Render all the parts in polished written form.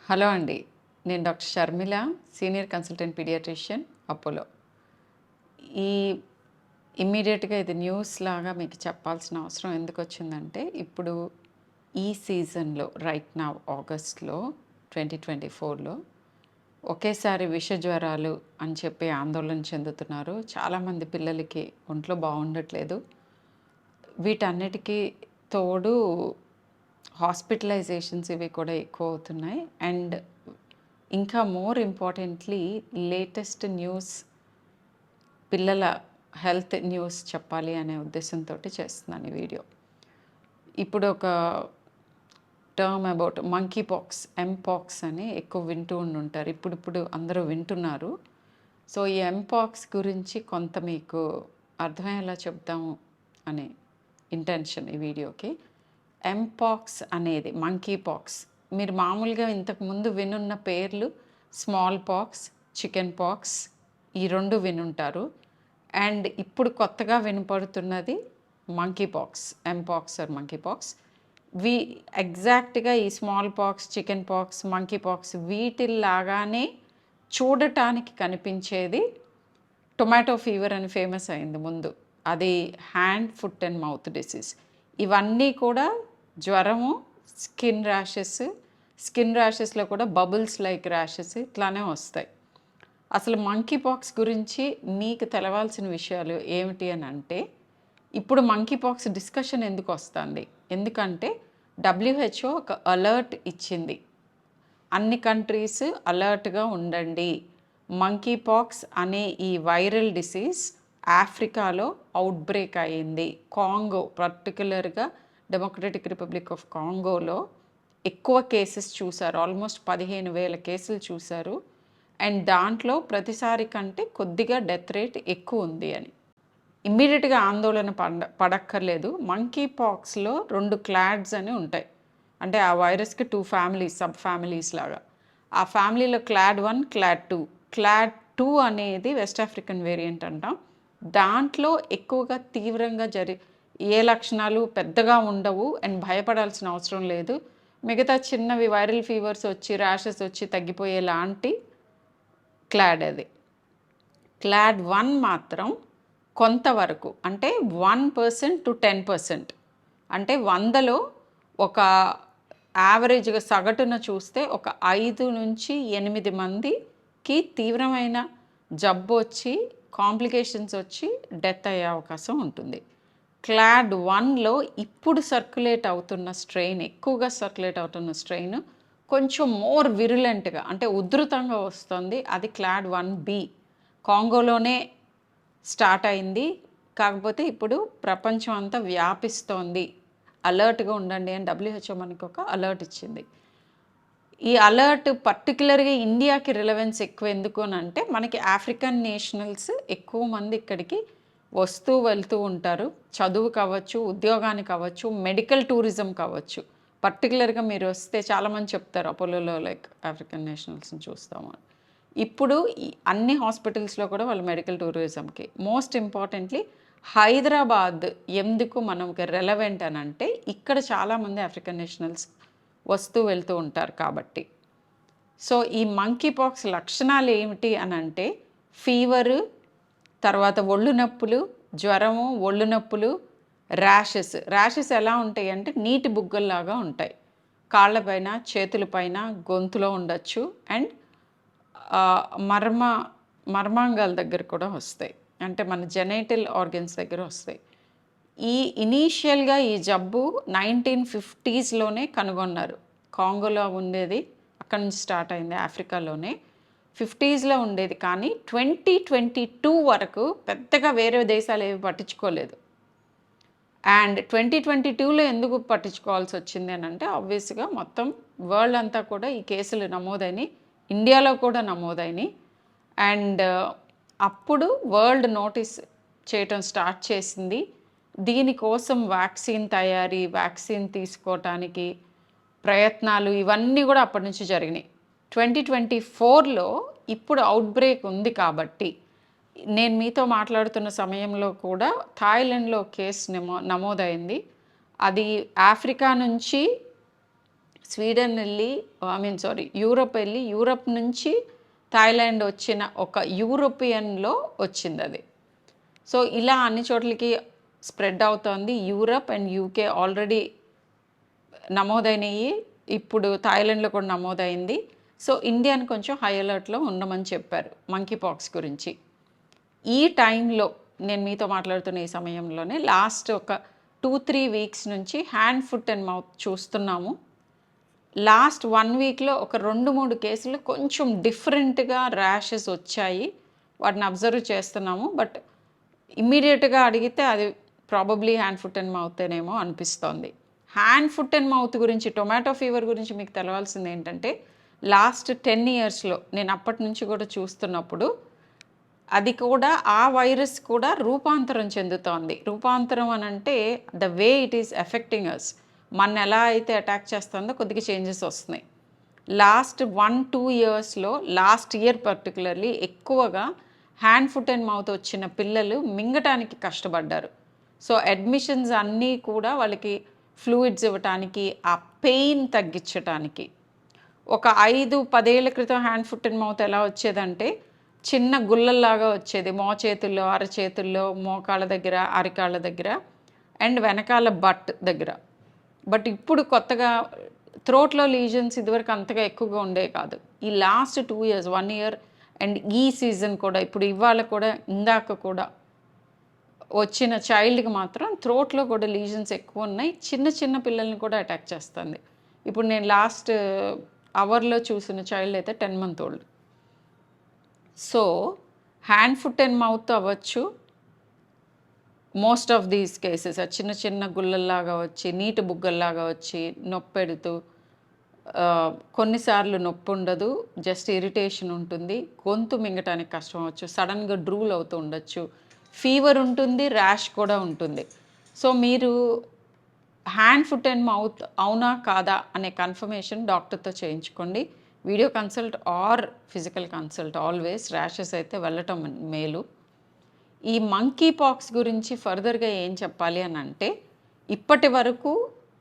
Hello అండి. నేను doctor Sharmila, senior consultant pediatrician, Apollo. ఈ ఇమ్మీడియేట్‌గా ఇది న్యూస్ లాగా మీకు చెప్పాల్సిన అవసరం ఎందుకొచ్చిందంటే, ఇప్పుడు ఈ సీజన్‌లో రైట్ నౌ ఆగస్ట్‌లో 2024లో ఒకేసారి విష జ్వరాలు అని చెప్పి ఆందోళన చెందుతున్నారు. చాలామంది పిల్లలకి ఒంట్లో బాగుండట్లేదు. వీటన్నిటికీ తోడు హాస్పిటలైజేషన్స్ ఇవి కూడా ఎక్కువ అవుతున్నాయి. అండ్ ఇంకా మోర్ ఇంపార్టెంట్లీ లేటెస్ట్ న్యూస్, పిల్లల హెల్త్ న్యూస్ చెప్పాలి అనే ఉద్దేశంతో చేస్తున్నాను ఈ వీడియో. ఇప్పుడు ఒక term about monkey pox, mpox అని ఎక్కువ వింటూ ఉండుంటారు. ఇప్పుడు అందరూ వింటున్నారు. సో ఈ ఎంపాక్స్ గురించి కొంత మీకు అర్థమయ్యేలా చెప్దాము అనే ఇంటెన్షన్ ఈ వీడియోకి. ఎంపాక్స్ అనేది మంకీ పాక్స్. మీరు మామూలుగా ఇంతకుముందు వినున్న పేర్లు స్మాల్ పాక్స్, చికెన్ పాక్స్, ఈ రెండు వినుంటారు. అండ్ ఇప్పుడు కొత్తగా వినపడుతున్నది monkey pox, mpox or monkey pox. ఎగ్జాక్ట్గా ఈ small pox, chicken pox, monkey pox వీటిలాగానే చూడటానికి కనిపించేది టొమాటో ఫీవర్ అని ఫేమస్ అయింది ముందు. అది hand, foot and mouth disease. ఇవన్నీ కూడా జ్వరము, స్కిన్ ర్యాషెస్లో కూడా బబుల్స్ లైక్ ర్యాషెస్ ఇట్లానే వస్తాయి. అసలు మంకీ పాక్స్ గురించి మీకు తెలవాల్సిన విషయాలు ఏమిటి అని అంటే, ఇప్పుడు మంకీ పాక్స్ డిస్కషన్ ఎందుకు వస్తుంది? ఎందుకంటే WHO ఒక అలర్ట్ ఇచ్చింది. అన్ని కంట్రీస్ అలర్ట్గా ఉండండి. మంకీ పాక్స్ అనే ఈ వైరల్ డిసీజ్ ఆఫ్రికాలో అవుట్బ్రేక్ అయ్యింది. కాంగో, పర్టికులర్గా డెమోక్రటిక్ రిపబ్లిక్ ఆఫ్ కాంగోలో ఎక్కువ కేసెస్ చూశారు. ఆల్మోస్ట్ 15,000 కేసులు చూశారు. అండ్ దాంట్లో ప్రతిసారి కంటే కొద్దిగా డెత్ రేట్ ఎక్కువ ఉంది అని. ఇమ్మీడియట్గా ఆందోళన పడక్కర్లేదు. మంకీ పాక్స్లో 2 క్లాడ్స్ అని ఉంటాయి. అంటే ఆ వైరస్కి 2 ఫ్యామిలీస్, సబ్ ఫ్యామిలీస్ లాగా. ఆ ఫ్యామిలీలో క్లాడ్ 1, క్లాడ్ 2. క్లాడ్ 2 అనేది వెస్ట్ ఆఫ్రికన్ వేరియంట్ అంటాం. దాంట్లో ఎక్కువగా తీవ్రంగా ఏ లక్షణాలు పెద్దగా ఉండవు అండ్ భయపడాల్సిన అవసరం లేదు. మిగతా చిన్నవి వైరల్ ఫీవర్స్ వచ్చి, ర్యాషెస్ వచ్చి తగ్గిపోయేలాంటి క్లాడ్ అది. క్లాడ్ 1 మాత్రం కొంతవరకు, అంటే 1% to 10%, అంటే 100లో ఒక యావరేజ్గా సగటున చూస్తే ఒక 5 నుంచి 8 మందికి తీవ్రమైన జబ్బు వచ్చి, కాంప్లికేషన్స్ వచ్చి డెత్ అయ్యే అవకాశం ఉంటుంది. క్లాడ్ 1లో ఇప్పుడు ఎక్కువగా సర్క్యులేట్ అవుతున్న స్ట్రెయిన్ కొంచెం మోర్ విరులెంట్గా, అంటే ఉధృతంగా వస్తుంది. అది క్లాడ్ 1B. కాంగోలోనే స్టార్ట్ అయింది, కాకపోతే ఇప్పుడు ప్రపంచం అంతా వ్యాపిస్తోంది. అలర్ట్గా ఉండండి అని WHO మనకు ఒక అలర్ట్ ఇచ్చింది. ఈ అలర్ట్ పర్టికులర్గా ఇండియాకి రిలవెన్స్ ఎక్కువ ఎందుకు అని అంటే, మనకి ఆఫ్రికన్ నేషనల్స్ ఎక్కువ మంది ఇక్కడికి వస్తూ వెళ్తూ ఉంటారు. చదువు కావచ్చు, ఉద్యోగానికి కావచ్చు, మెడికల్ టూరిజం కావచ్చు. పర్టికులర్గా మీరు వస్తే చాలామంది చెప్తారు అపోలోలో లైక్ ఆఫ్రికన్ నేషనల్స్ని చూస్తాము. ఇప్పుడు అన్ని హాస్పిటల్స్లో కూడా వాళ్ళు మెడికల్ టూరిజంకి. మోస్ట్ ఇంపార్టెంట్లీ హైదరాబాద్ ఎందుకు మనకి రెలవెంట్ అని అంటే, ఇక్కడ చాలామంది ఆఫ్రికన్ నేషనల్స్ వస్తూ వెళ్తూ ఉంటారు కాబట్టి. సో ఈ మంకీ పాక్స్ లక్షణాలు ఏమిటి అని అంటే, ఫీవరు, తర్వాత ఒళ్ళు నొప్పులు, జ్వరము, ఒళ్ళు నొప్పులు, ర్యాషెస్ ఎలా ఉంటాయి అంటే నీటి బుగ్గల్లాగా ఉంటాయి. కాళ్ళపైన, చేతులపైన, గొంతులో ఉండొచ్చు. అండ్ మర్మాంగాల దగ్గర కూడా వస్తాయి, అంటే మన జెనైటల్ ఆర్గన్స్ దగ్గర వస్తాయి. ఇనీషియల్గా ఈ జబ్బు 1950sలోనే కనుగొన్నారు. కాంగోలో ఉండేది, అక్కడి నుంచి స్టార్ట్ అయింది, ఆఫ్రికాలోనే 50sలో ఉండేది. కానీ 2022 వరకు పెద్దగా వేరే దేశాలు ఏవి పట్టించుకోలేదు. అండ్ 2022లో ఎందుకు పట్టించుకోవాల్సి వచ్చింది అని అంటే, ఆబ్వియస్గా మొత్తం వరల్డ్ అంతా కూడా ఈ కేసులు నమోదైనవి, ఇండియాలో కూడా నమోదైనవి. అండ్ అప్పుడు వరల్డ్ నోటీస్ చేయటం స్టార్ట్ చేసింది. దీనికోసం వ్యాక్సిన్ తయారీ, వ్యాక్సిన్ తీసుకోవటానికి ప్రయత్నాలు, ఇవన్నీ కూడా అప్పటి నుంచి జరిగినాయి. 2024లో ఇప్పుడు అవుట్బ్రేక్ ఉంది కాబట్టి, నేను మీతో మాట్లాడుతున్న సమయంలో కూడా థాయిలాండ్లో కేసు నమోదైంది. అది ఆఫ్రికా నుంచి స్వీడన్ వెళ్ళి, యూరప్ వెళ్ళి, యూరప్ నుంచి థాయిలాండ్ వచ్చిన ఒక యూరోపియన్‌లో వచ్చిందది. సో, ఇలా అన్ని చోట్లకి స్ప్రెడ్ అవుతోంది. యూరప్ అండ్ యూకే ఆల్రెడీ నమోదైనయి. ఇప్పుడు థాయిలాండ్‌లో కూడా నమోదైంది. సో, ఇండియాని కొంచెం హై అలర్ట్‌లో ఉండమని చెప్పారు మంకీ పాక్స్ గురించి. ఈ టైంలో నేను మీతో మాట్లాడుతున్న ఈ సమయంలోనే లాస్ట్ ఒక 2-3 వీక్స్ నుంచి హ్యాండ్, ఫుట్ అండ్ మౌత్ చూస్తున్నాము. లాస్ట్ 1 వీక్‌లో ఒక 2-3 కేసులు కొంచెం డిఫరెంట్‌గా ర్యాషెస్ వచ్చాయి. వాటిని అబ్జర్వ్ చేస్తున్నాము. బట్ ఇమ్మీడియేట్‌గా అడిగితే అది ప్రాబబ్లీ హ్యాండ్, ఫుట్ అండ్ మౌతేనేమో అనిపిస్తోంది. హ్యాండ్, ఫుట్ అండ్ మౌత్ గురించి, టొమాటో ఫీవర్ గురించి మీకు తెలవాల్సింది ఏంటంటే, లాస్ట్ 10 ఇయర్స్‌లో నేను అప్పటి నుంచి కూడా చూస్తున్నప్పుడు అది కూడా ఆ వైరస్ కూడా రూపాంతరం చెందుతోంది. రూపాంతరం అనంటే the way it is affecting us. మన ఎలా అయితే అటాక్ చేస్తుందో కొద్దిగా చేంజెస్ వస్తున్నాయి. లాస్ట్ 1-2 ఇయర్స్‌లో లాస్ట్ ఇయర్ పర్టికులర్లీ ఎక్కువగా హ్యాండ్, ఫుట్ అండ్ మౌత్ వచ్చిన పిల్లలు మింగటానికి కష్టపడ్డారు. సో, అడ్మిషన్స్ అన్నీ కూడా వాళ్ళకి ఫ్లూయిడ్స్ ఇవ్వటానికి, ఆ పెయిన్ తగ్గించటానికి. ఒక 5-10 ఏళ్ల క్రితం హ్యాండ్, ఫుట్ అండ్ మౌత్ ఎలా వచ్చేదంటే చిన్న గుల్లల్లాగా వచ్చేది. మోచేతుల్లో, అరచేతుల్లో, మోకాళ్ళ దగ్గర, అరికాళ్ళ దగ్గర అండ్ వెనకాల బట్ దగ్గర. బట్ ఇప్పుడు కొత్తగా థ్రోట్‌లో లీజన్స్ ఇదివరకు అంతగా ఎక్కువగా ఉండేవి కాదు. ఈ లాస్ట్ 2 ఇయర్స్, 1 ఇయర్ అండ్ ఈ సీజన్ కూడా ఇప్పుడు ఇవాళ కూడా ఇందాక కూడా వచ్చిన చైల్డ్‌కి మాత్రం థ్రోట్‌లో కూడా లీజన్స్ ఎక్కువ ఉన్నాయి. చిన్న చిన్న పిల్లల్ని కూడా అటాక్ చేస్తుంది. ఇప్పుడు నేను లాస్ట్ అవర్‌లో చూసిన చైల్డ్ అయితే 10 month old. So, hand, foot and mouth అవ్వచ్చు. మోస్ట్ ఆఫ్ దీస్ కేసెస్ చిన్న చిన్న గుల్లల్లాగా వచ్చి, నీటి బుగ్గల్లాగా వచ్చి, నొప్పెడుతూ కొన్నిసార్లు నొప్పి ఉండదు, జస్ట్ ఇరిటేషన్ ఉంటుంది. గొంతు మింగటానికి కష్టం అవ్వచ్చు, సడన్‌గా డ్రూల్ అవుతూ ఉండొచ్చు, ఫీవర్ ఉంటుంది, ర్యాష్ కూడా ఉంటుంది. సో, మీరు హ్యాండ్, ఫుట్ అండ్ మౌత్ అవునా కాదా అనే కన్ఫర్మేషన్ డాక్టర్‌తో చేయించుకోండి. Video consult or physical consult always. Rashes అయితే వెళ్ళటం మేలు. ఈ మంకీ పాక్స్ గురించి ఫర్దర్‌గా ఏం చెప్పాలి అని అంటే, ఇప్పటి వరకు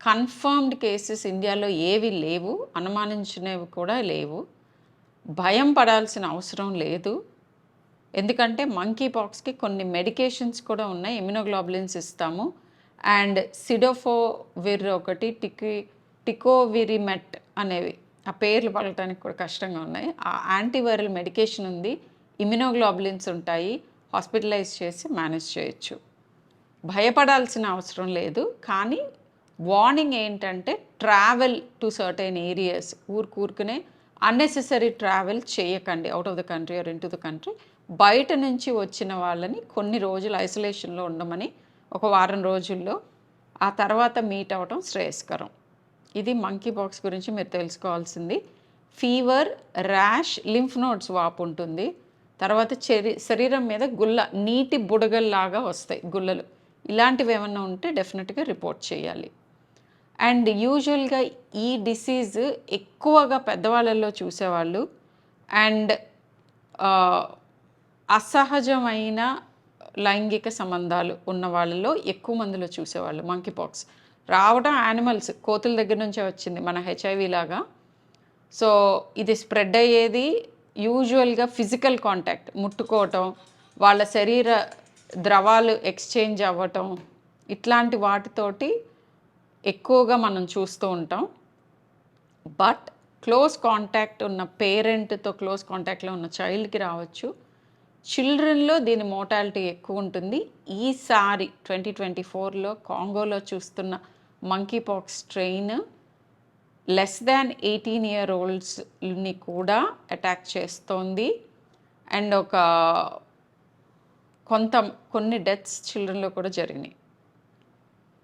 కన్ఫర్మ్డ్ కేసెస్ ఇండియాలో ఏవి లేవు, అనుమానించినవి కూడా లేవు. భయం పడాల్సిన అవసరం లేదు. ఎందుకంటే మంకీ పాక్స్‌కి కొన్ని మెడికేషన్స్ కూడా ఉన్నాయి. ఇమ్యునోగ్లోబులిన్స్ ఇస్తాము అండ్ సిడోఫోవిర్ ఒకటి, టికోవిరిమెట్ అనేవి, ఆ పేర్లు పలకటానికి కూడా కష్టంగా ఉన్నాయి. ఆ యాంటీవైరల్ మెడికేషన్ ఉంది, ఇమ్యునోగ్లోబులిన్స్ ఉంటాయి. హాస్పిటలైజ్ చేసి మేనేజ్ చేయొచ్చు. భయపడాల్సిన అవసరం లేదు. కానీ వార్నింగ్ ఏంటంటే ట్రావెల్ టు సర్టెన్ ఏరియాస్, ఊరుకునే అన్నెసెసరీ ట్రావెల్ చేయకండి out of the country or into the country. బయట నుంచి వచ్చిన వాళ్ళని కొన్ని రోజులు ఐసోలేషన్లో ఉండమని, ఒక వారం రోజుల్లో, ఆ తర్వాత మీట్ అవ్వటం శ్రేయస్కరం. ఇది మంకీ పాక్స్ గురించి మీరు తెలుసుకోవాల్సింది. ఫీవర్, ర్యాష్, లింఫ్ నోడ్స్ వాపు ఉంటుంది. తర్వాత శరీరం మీద నీటి బుడగల్లాగా వస్తాయి గుల్లలు. ఇలాంటివి ఏమన్నా ఉంటే డెఫినెట్గా రిపోర్ట్ చేయాలి. అండ్ యూజువల్గా ఈ డిసీజ్ ఎక్కువగా పెద్దవాళ్ళల్లో చూసేవాళ్ళు అండ్ అసహజమైన లైంగిక సంబంధాలు ఉన్న వాళ్ళలో ఎక్కువ మందిలో చూసేవాళ్ళు మంకీ పాక్స్. రావడం యానిమల్స్, కోతుల దగ్గర నుంచే వచ్చింది, మన హెచ్ఐవి లాగా. సో, ఇది స్ప్రెడ్ అయ్యేది యూజువల్గా ఫిజికల్ కాంటాక్ట్, ముట్టుకోవటం, వాళ్ళ శరీర ద్రవాలు ఎక్స్చేంజ్ అవ్వటం, ఇట్లాంటి వాటితోటి ఎక్కువగా మనం చూస్తూ ఉంటాం. బట్ క్లోజ్ కాంటాక్ట్ ఉన్న పేరెంట్తో క్లోజ్ కాంటాక్ట్లో ఉన్న చైల్డ్కి రావచ్చు. చిల్డ్రన్లో దీని మోర్టాలిటీ ఎక్కువ ఉంటుంది. ఈసారి 2024లో కాంగోలో చూస్తున్న monkey pox strain less than 18 year ఓల్డ్స్ని కూడా అటాక్ చేస్తోంది. అండ్ కొన్ని డెత్స్ చిల్డ్రన్లో కూడా జరిగినాయి.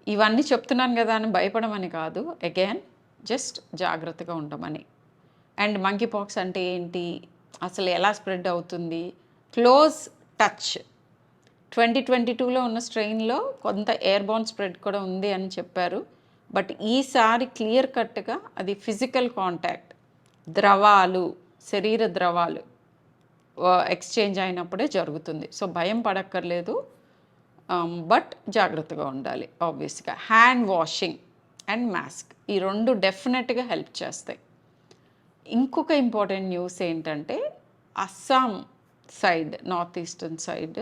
ఇవన్నీ చెప్తున్నాను కదా అని భయపడమని కాదు, అగైన్ జస్ట్ జాగ్రత్తగా ఉండమని. అండ్ మంకీ పాక్స్ అంటే ఏంటి, అసలు ఎలా స్ప్రెడ్ అవుతుంది, క్లోజ్ టచ్. 2022లో ఉన్న స్ట్రెయిన్లో కొంత ఎయిర్బోర్న్ స్ప్రెడ్ కూడా ఉంది అని చెప్పారు. బట్ ఈసారి క్లియర్ కట్గా అది ఫిజికల్ కాంటాక్ట్, ద్రవాలు, శరీర ద్రవాలు ఎక్స్చేంజ్ అయినప్పుడే జరుగుతుంది. సో భయం పడక్కర్లేదు, బట్ జాగ్రత్తగా ఉండాలి. ఆబ్వియస్గా హ్యాండ్ వాషింగ్ అండ్ మాస్క్. ఈ 2 డెఫినెట్‌గా హెల్ప్ చేస్తాయి. ఇంకొక ఇంపార్టెంట్ న్యూస్ ఏంటంటే, Assam side, north eastern side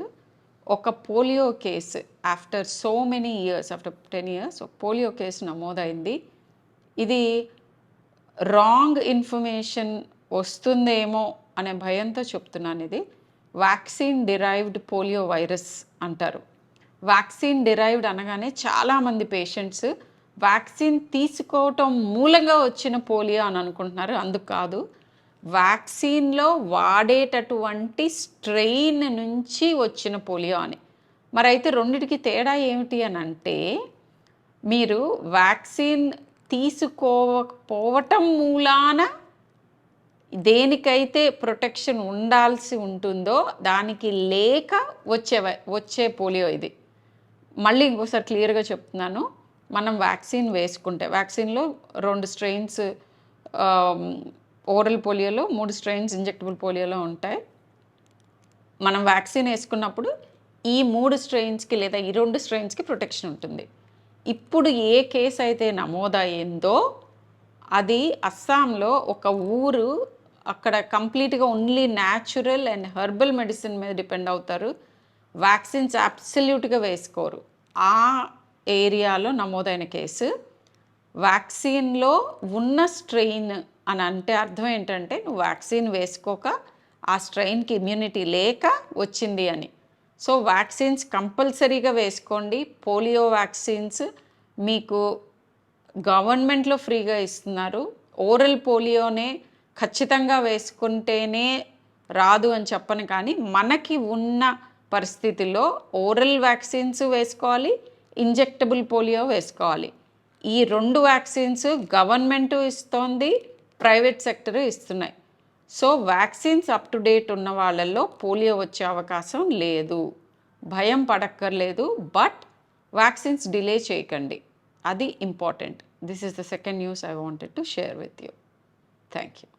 ఒక polio case after so many years, after 10 years ఒక పోలియో కేసు నమోదైంది. ఇది రాంగ్ ఇన్ఫర్మేషన్ వస్తుందేమో అనే భయంతో చెప్తున్నాను ఇది. వ్యాక్సిన్ డిరైవ్డ్ పోలియో వైరస్ అంటారు. వ్యాక్సిన్ డిరైవ్డ్ అనగానే చాలామంది పేషెంట్స్ వ్యాక్సిన్ తీసుకోవటం మూలంగా వచ్చిన పోలియో అని అనుకుంటున్నారు. అందుకు కాదు, వ్యాక్సిన్లో వాడేటటువంటి స్ట్రెయిన్ నుంచి వచ్చిన పోలియో అని. మరైతే రెండిటికి తేడా ఏమిటి అని అంటే, మీరు వ్యాక్సిన్ తీసుకోకపోవటం మూలాన దేనికైతే ప్రొటెక్షన్ ఉండాల్సి ఉంటుందో దానికి లేక వచ్చే పోలియో ఇది. మళ్ళీ ఇంకోసారి క్లియర్గా చెప్తున్నాను. మనం వ్యాక్సిన్ వేసుకుంటే, వ్యాక్సిన్లో 2 స్ట్రెయిన్స్, ఓరల్ పోలియోలో 3 స్ట్రెయిన్స్ ఇంజెక్టబుల్ పోలియోలో ఉంటాయి. మనం వ్యాక్సిన్ వేసుకున్నప్పుడు ఈ 3 స్ట్రెయిన్స్కి లేదా ఈ 2 స్ట్రెయిన్స్కి ప్రొటెక్షన్ ఉంటుంది. ఇప్పుడు ఏ కేసు అయితే నమోదయ్యిందో అది అస్సాంలో ఒక ఊరు, అక్కడ కంప్లీట్గా only natural and herbal medicine మీద డిపెండ్ అవుతారు. వ్యాక్సిన్స్ అబ్సల్యూట్గా వేసుకోరు. ఆ ఏరియాలో నమోదైన కేసు. వ్యాక్సిన్లో ఉన్న స్ట్రెయిన్ అని అంటే అర్థం ఏంటంటే, నువ్వు వ్యాక్సిన్ వేసుకోక ఆ స్ట్రెయిన్కి ఇమ్యూనిటీ లేక వచ్చింది అని. సో వ్యాక్సిన్స్ కంపల్సరీగా వేసుకోండి. పోలియో వ్యాక్సిన్స్ మీకు గవర్నమెంట్లో ఫ్రీగా ఇస్తున్నారు. ఓరల్ పోలియోనే ఖచ్చితంగా వేసుకుంటేనే రాదు అని చెప్పను, కానీ మనకి ఉన్న పరిస్థితుల్లో ఓరల్ వ్యాక్సిన్స్ వేసుకోవాలి, ఇంజెక్టబుల్ పోలియో వేసుకోవాలి. ఈ 2 వ్యాక్సిన్స్ గవర్నమెంటు ఇస్తోంది, ప్రైవేట్ సెక్టరు ఇస్తున్నాయి. So vaccines up to date ఉన్న వాళ్ళల్లో పోలియో వచ్చే అవకాశం లేదు. భయం పడక్కర్లేదు, బట్ వ్యాక్సిన్స్ డిలే చేయకండి. అది important. This is the second news I wanted to share with you. Thank you.